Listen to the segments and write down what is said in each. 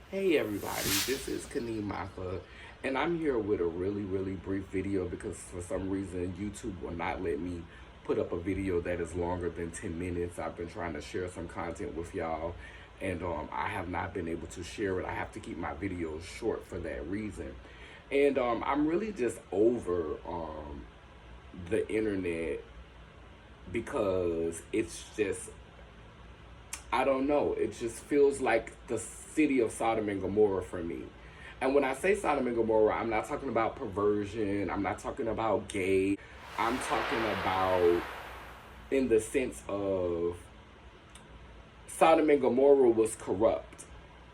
Hey everybody, this is Kaneem Matha, and I'm here with a really brief video because for some reason YouTube will not let me put up a video that is longer than 10 minutes. I've been trying to share some content with y'all, and I have not been able to share it. I have to keep my videos short for that reason. And I'm really just over the internet because it's just, I don't know. It just feels like the city of Sodom and Gomorrah for me. And when I say Sodom and Gomorrah, I'm not talking about perversion. I'm not talking about gay. I'm talking about in the sense of Sodom and Gomorrah was corrupt.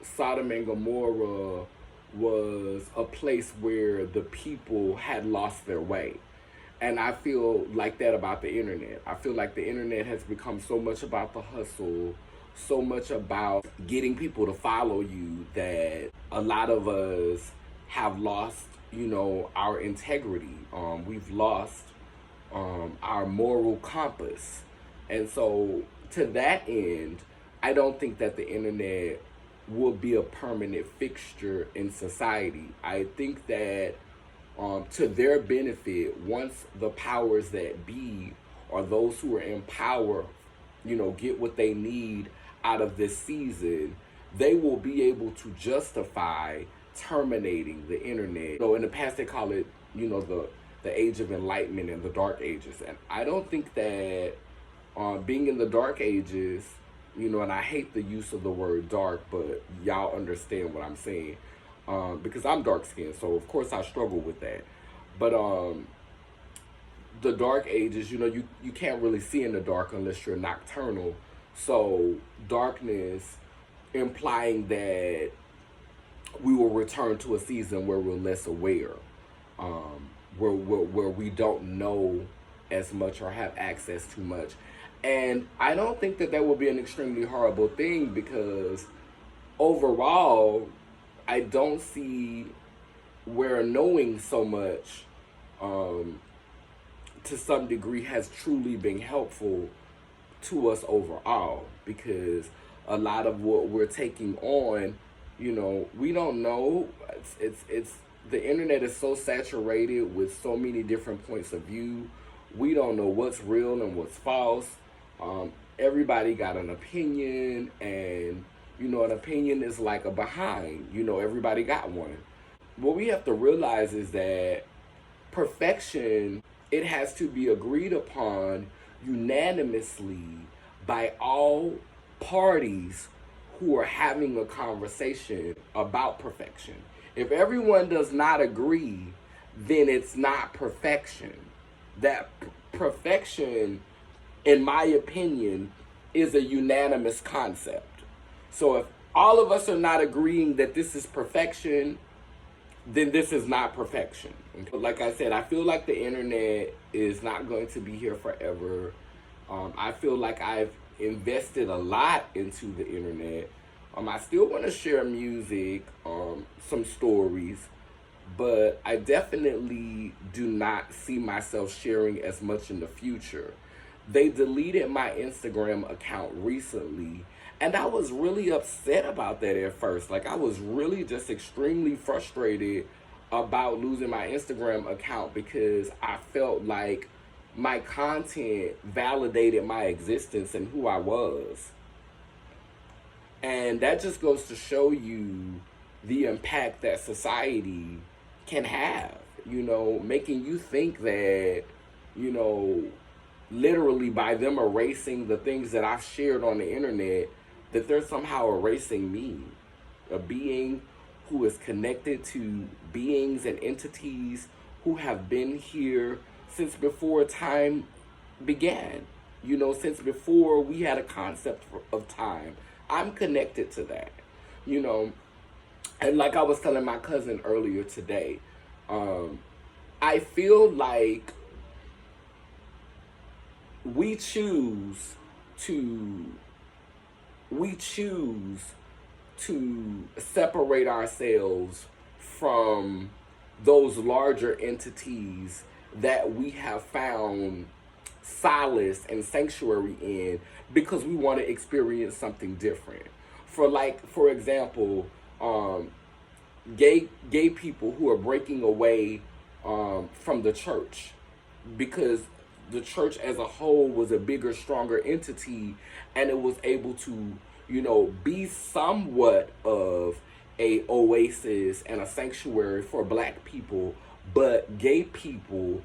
Sodom and Gomorrah was a place where the people had lost their way. And I feel like that about the internet. I feel like the internet has become so much about the hustle, so much about getting people to follow you that a lot of us have lost, our integrity. We've lost our moral compass. And so to that end, I don't think that the internet will be a permanent fixture in society. I think that to their benefit, once the powers that be or those who are in power, get what they need out of this season, they will be able to justify terminating the internet. In the past they call it, the age of enlightenment and the dark ages. And I don't think that being in the dark ages, and I hate the use of the word dark, but y'all understand what I'm saying. Because I'm dark skinned, so of course I struggle with that. But the dark ages, you can't really see in the dark unless you're nocturnal. So darkness implying that we will return to a season where we're less aware, where we don't know as much or have access to much. And I don't think that will be an extremely horrible thing because overall, I don't see where knowing so much to some degree has truly been helpful to us overall, because a lot of what we're taking on, we don't know. It's the internet is so saturated with so many different points of view. We don't know what's real and what's false. Everybody got an opinion, and an opinion is like a behind. Everybody got one. What we have to realize is that perfection, it has to be agreed upon unanimously by all parties who are having a conversation about perfection. If everyone does not agree, then it's not perfection. That perfection, in my opinion, is a unanimous concept. So if all of us are not agreeing that this is perfection, then this is not perfection. Like I said, I feel like the internet is not going to be here forever. I feel like I've invested a lot into the internet. I still want to share music, some stories, but I definitely do not see myself sharing as much in the future. They deleted my Instagram account recently, and I was really upset about that at first. Like, I was really just extremely frustrated about losing my Instagram account because I felt like my content validated my existence and who I was. And that just goes to show you the impact that society can have, making you think that, literally by them erasing the things that I've shared on the internet, that they're somehow erasing me, a being who is connected to beings and entities who have been here since before time began, since before we had a concept of time. I'm connected to that, and like I was telling my cousin earlier today, I feel like we choose to separate ourselves from those larger entities that we have found solace and sanctuary in because we want to experience something different. For example, um, gay people who are breaking away from the church, because the church as a whole was a bigger, stronger entity, and it was able to, be somewhat of a oasis and a sanctuary for black people. But gay people,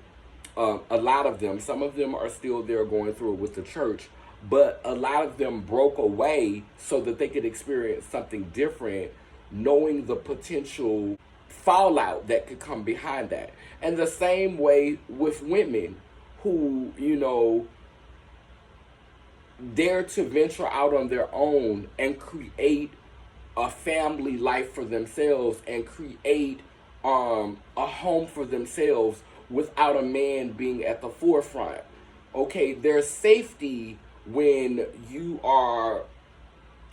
a lot of them, some of them are still there going through it with the church, but a lot of them broke away so that they could experience something different, knowing the potential fallout that could come behind that. And the same way with women who, dare to venture out on their own and create a family life for themselves and create a home for themselves without a man being at the forefront. Okay, there's safety when you are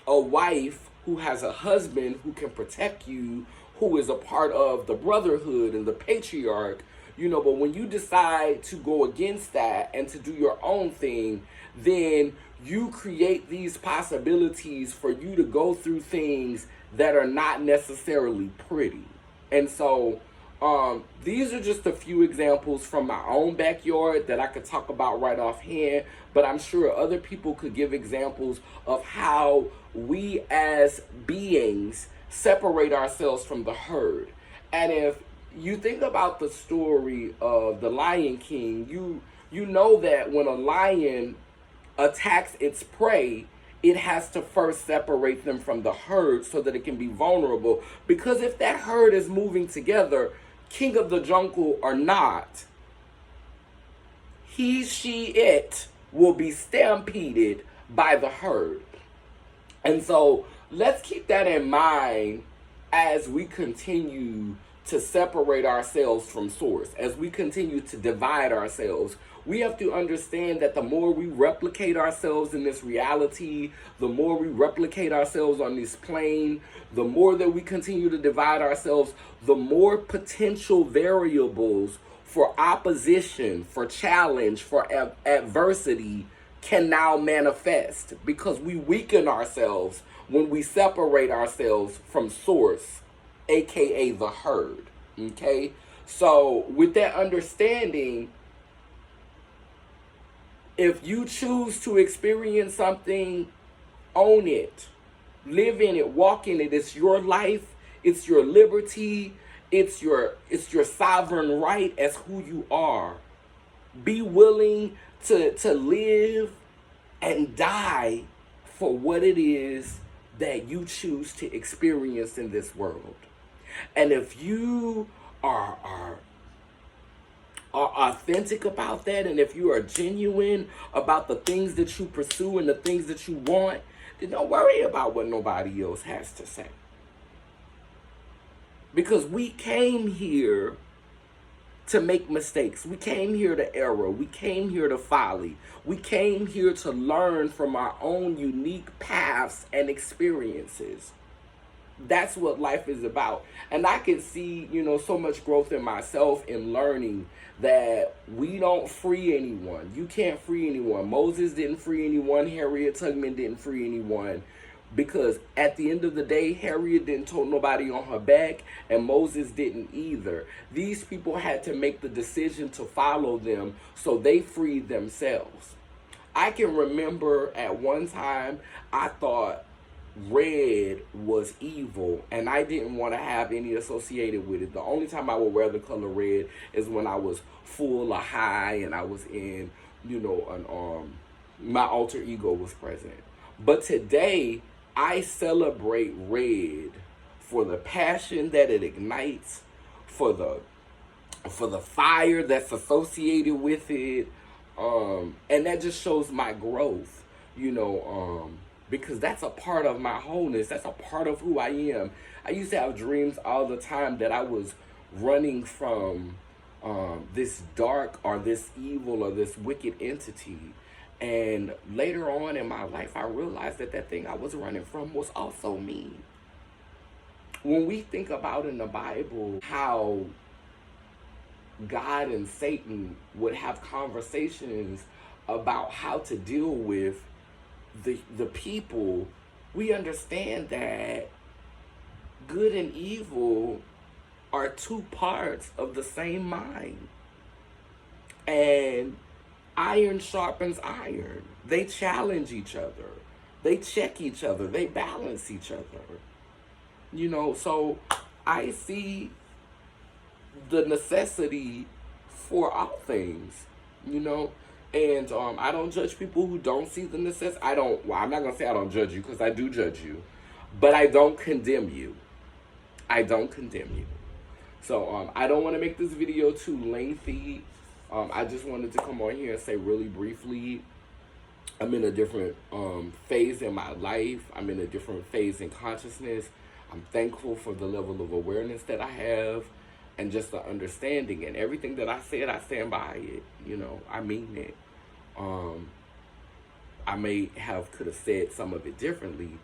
a wife who has a husband who can protect you, who is a part of the brotherhood and the patriarch, but when you decide to go against that and to do your own thing, then you create these possibilities for you to go through things that are not necessarily pretty. And so these are just a few examples from my own backyard that I could talk about right offhand, but I'm sure other people could give examples of how we as beings separate ourselves from the herd. And if you think about the story of the Lion King, you know that when a lion attacks its prey, it has to first separate them from the herd so that it can be vulnerable. Because if that herd is moving together, king of the jungle or not, he, she, it will be stampeded by the herd. And so let's keep that in mind as we continue to separate ourselves from source, as we continue to divide ourselves. We have to understand that the more we replicate ourselves in this reality, the more we replicate ourselves on this plane, the more that we continue to divide ourselves, the more potential variables for opposition, for challenge, for adversity can now manifest, because we weaken ourselves when we separate ourselves from source, aka the herd. Okay? So with that understanding, if you choose to experience something, own it. Live in it, walk in it. It's your life, it's your liberty, it's your sovereign right as who you are. Be willing to live and die for what it is that you choose to experience in this world. And if you are authentic about that, and if you are genuine about the things that you pursue and the things that you want, then don't worry about what nobody else has to say. Because we came here to make mistakes. We came here to error. We came here to folly. We came here to learn from our own unique paths and experiences. That's what life is about. And I can see, so much growth in myself in learning that we don't free anyone. You can't free anyone. Moses didn't free anyone. Harriet Tubman didn't free anyone. Because at the end of the day, Harriet didn't tote nobody on her back, and Moses didn't either. These people had to make the decision to follow them, so they freed themselves. I can remember at one time I thought red was evil, and I didn't want to have any associated with it. The only time I would wear the color red is when I was full or high and I was in, my alter ego was present. But today, I celebrate red for the passion that it ignites, for the fire that's associated with it, and that just shows my growth, because that's a part of my wholeness. That's a part of who I am. I used to have dreams all the time that I was running from this dark or this evil or this wicked entity. And later on in my life, I realized that thing I was running from was also me. When we think about in the Bible how God and Satan would have conversations about how to deal with the people, we understand that good and evil are two parts of the same mind. And iron sharpens iron. They challenge each other. They check each other. They balance each other. You know, so I see the necessity for all things, you know. And I don't judge people who don't see the necessity. I'm not going to say I don't judge you, because I do judge you. But I don't condemn you. I don't condemn you. So I don't want to make this video too lengthy. I just wanted to come on here and say really briefly, I'm in a different phase in my life. I'm in a different phase in consciousness. I'm thankful for the level of awareness that I have and just the understanding. And everything that I said, I stand by it. You know, I mean it. I could have said some of it differently,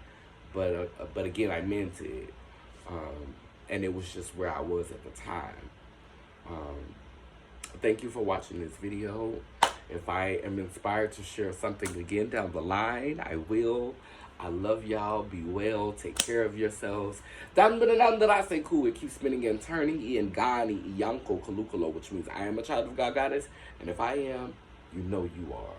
but again, I meant it. And it was just where I was at the time. Thank you for watching this video. If I am inspired to share something again down the line, I will. I love y'all. Be well. Take care of yourselves. It keeps spinning and turning. Ian Gani, Iyanko, Kalukalo, which means I am a child of God, Goddess. And if I am, you know you are.